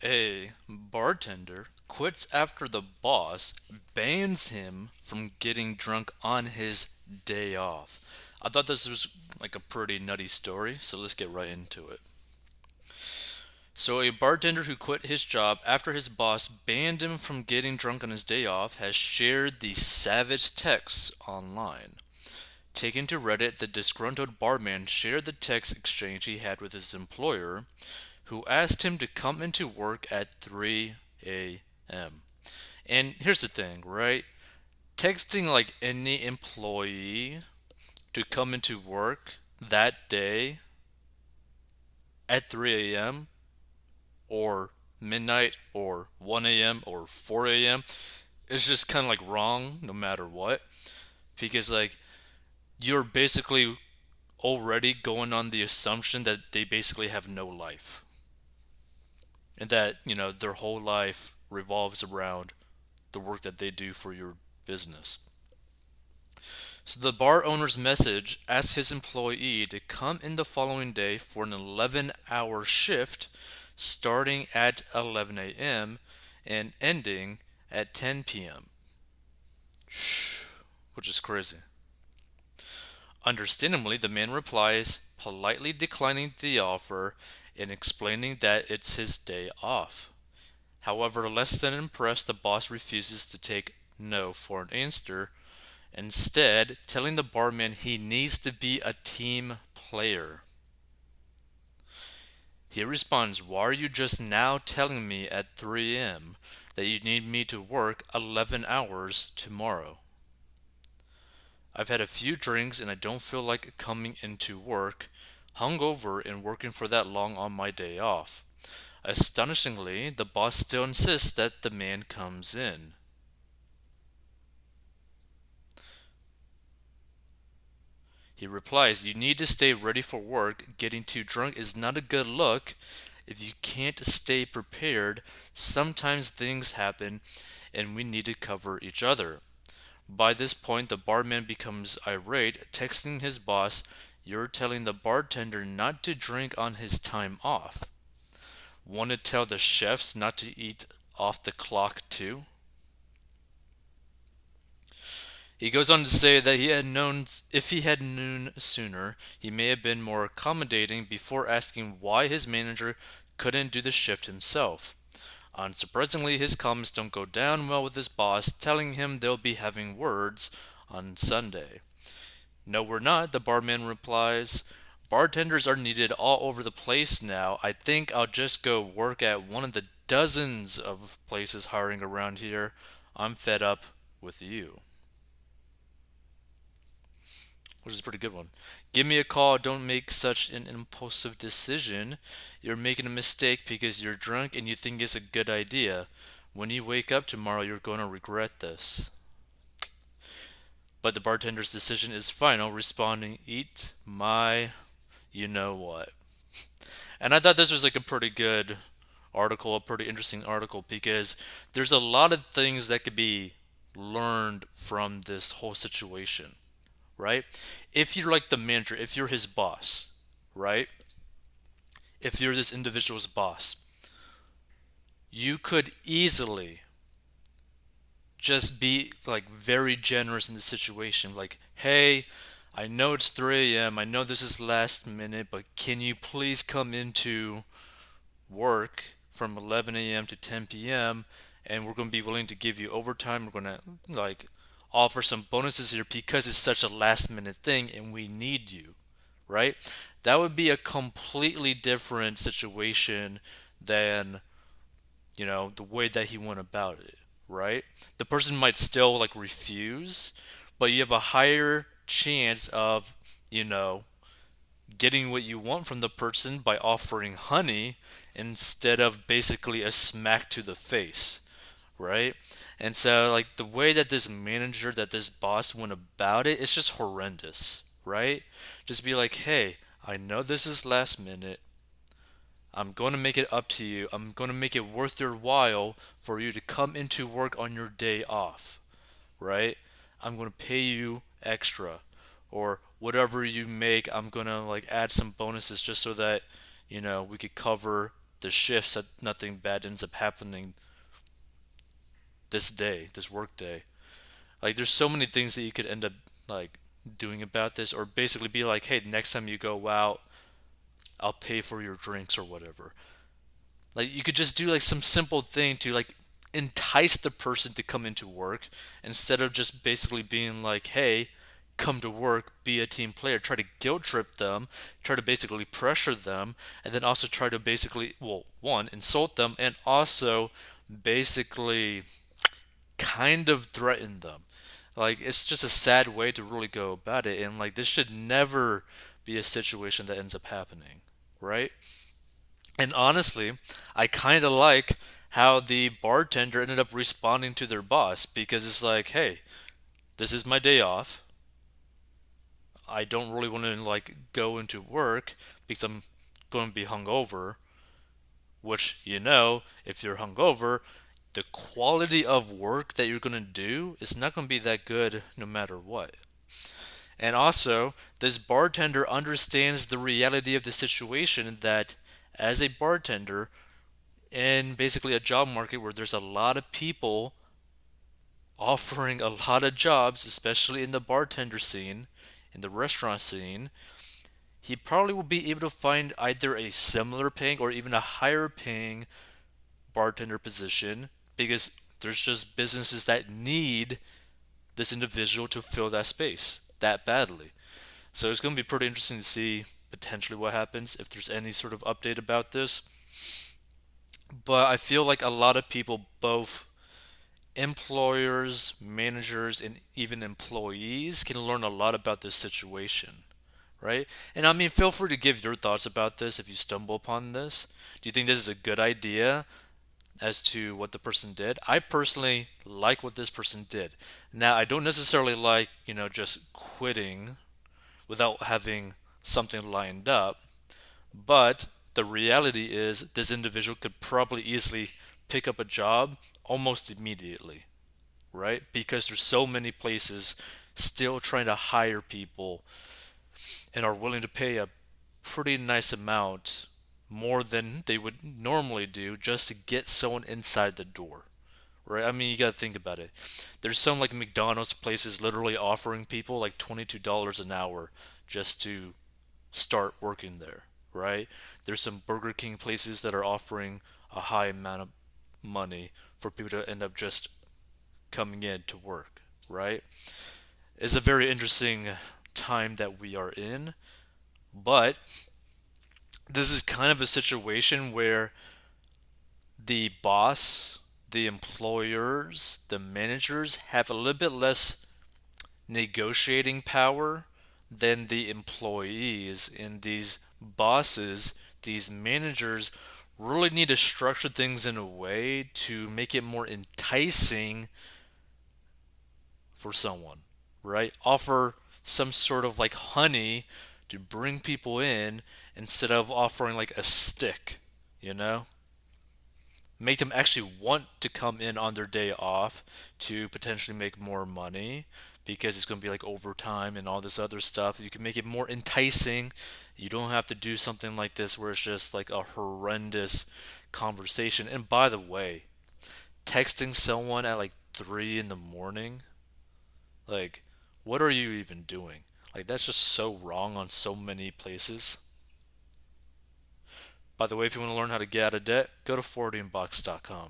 A bartender quits after the boss bans him from getting drunk on his day off. I thought this was like a pretty nutty story, so let's get right into it. So, a bartender who quit his job after his boss banned him from getting drunk on his day off has shared the savage texts online. Taken to Reddit, the disgruntled barman shared the text exchange he had with his employer, who asked him to come into work at 3 a.m. And here's the thing, right? Texting like any employee to come into work that day at 3 a.m. or midnight or 1 a.m. or 4 a.m. is just kind of like wrong no matter what. Because like you're basically already going on the assumption that they basically have no life. And that, their whole life revolves around the work that they do for your business. So the bar owner's message asks his employee to come in the following day for an 11-hour shift starting at 11 a.m. and ending at 10 p.m., which is crazy. Understandably, the man replies, politely declining the offer and explaining that it's his day off. However, less than impressed, the boss refuses to take no for an answer, instead, telling the barman he needs to be a team player. He responds, why are you just now telling me at 3 a.m. that you need me to work 11 hours tomorrow? I've had a few drinks and I don't feel like coming into work, hungover and working for that long on my day off. Astonishingly, the boss still insists that the man comes in. He replies, you need to stay ready for work. Getting too drunk is not a good look. If you can't stay prepared, sometimes things happen and we need to cover each other. By this point, the barman becomes irate, texting his boss, you're telling the bartender not to drink on his time off. Want to tell the chefs not to eat off the clock too? He goes on to say that he had known if he had known sooner, he may have been more accommodating before asking why his manager couldn't do the shift himself. Unsurprisingly, his comments don't go down well with his boss, telling him they'll be having words on Sunday. No, we're not, the barman replies. Bartenders are needed all over the place now. I think I'll just go work at one of the dozens of places hiring around here. I'm fed up with you. Which is a pretty good one. Give me a call. Don't make such an impulsive decision. You're making a mistake because you're drunk and you think it's a good idea. When you wake up tomorrow, you're going to regret this. But the bartender's decision is final, responding, eat my you know what. And I thought this was like a pretty good article, a pretty interesting article, because there's a lot of things that could be learned from this whole situation, right? If you're like the manager, if you're his boss, right? If you're this individual's boss, you could easily just be like very generous in the situation. Like, hey, I know it's 3 a.m. I know this is last minute, but can you please come into work from 11 a.m. to 10 p.m. and we're going to be willing to give you overtime. We're going to like offer some bonuses here because it's such a last minute thing and we need you, right? That would be a completely different situation than, the way that he went about it, right? The person might still like refuse, but you have a higher chance of, you know, getting what you want from the person by offering honey instead of basically a smack to the face, right? And so, like, the way that this manager, that this boss went about it, it's just horrendous, right? Just be like, hey, I know this is last minute. I'm going to make it up to you. I'm going to make it worth your while for you to come into work on your day off, right? I'm going to pay you extra or whatever you make, I'm going to like add some bonuses just so that, we could cover the shifts that nothing bad ends up happening this day, this work day. Like there's so many things that you could end up like doing about this, or basically be like, hey, next time you go out, I'll pay for your drinks or whatever. Like you could just do like some simple thing to like entice the person to come into work instead of just basically being like, hey, come to work, be a team player. Try to guilt trip them, try to basically pressure them, and then also try to basically, well, one, insult them, and also basically kind of threaten them. Like it's just a sad way to really go about it, and like this should never be a situation that ends up happening, right? And honestly, I kind of like how the bartender ended up responding to their boss because it's like, hey, this is my day off. I don't really want to like go into work because I'm going to be hungover, which if you're hungover, the quality of work that you're going to do is not going to be that good no matter what. And also, this bartender understands the reality of the situation that as a bartender, in basically a job market where there's a lot of people offering a lot of jobs, especially in the bartender scene, in the restaurant scene, he probably will be able to find either a similar paying or even a higher paying bartender position because there's just businesses that need this individual to fill that space that badly. So it's going to be pretty interesting to see potentially what happens if there's any sort of update about this. But I feel like a lot of people, both employers, managers, and even employees, can learn a lot about this situation, right? And I mean, feel free to give your thoughts about this if you stumble upon this. Do you think this is a good idea as to what the person did? I personally like what this person did. Now, I don't necessarily like, just quitting without having something lined up, but the reality is this individual could probably easily pick up a job almost immediately, right? Because there's so many places still trying to hire people and are willing to pay a pretty nice amount more than they would normally do just to get someone inside the door, right? I mean, you got to think about it. There's some like McDonald's places literally offering people like $22 an hour just to start working there, right? There's some Burger King places that are offering a high amount of money for people to end up just coming in to work, right? It's a very interesting time that we are in, but this is kind of a situation where the boss, the employers, the managers have a little bit less negotiating power than the employees. And these bosses, these managers, really need to structure things in a way to make it more enticing for someone, right? Offer some sort of like honey to bring people in instead of offering like a stick, you know? Make them actually want to come in on their day off to potentially make more money because it's going to be like overtime and all this other stuff. You can make it more enticing. You don't have to do something like this where it's just like a horrendous conversation. And by the way, texting someone at like 3 in the morning, like, what are you even doing? Like, that's just so wrong on so many places. By the way, if you want to learn how to get out of debt, go to 40inbox.com.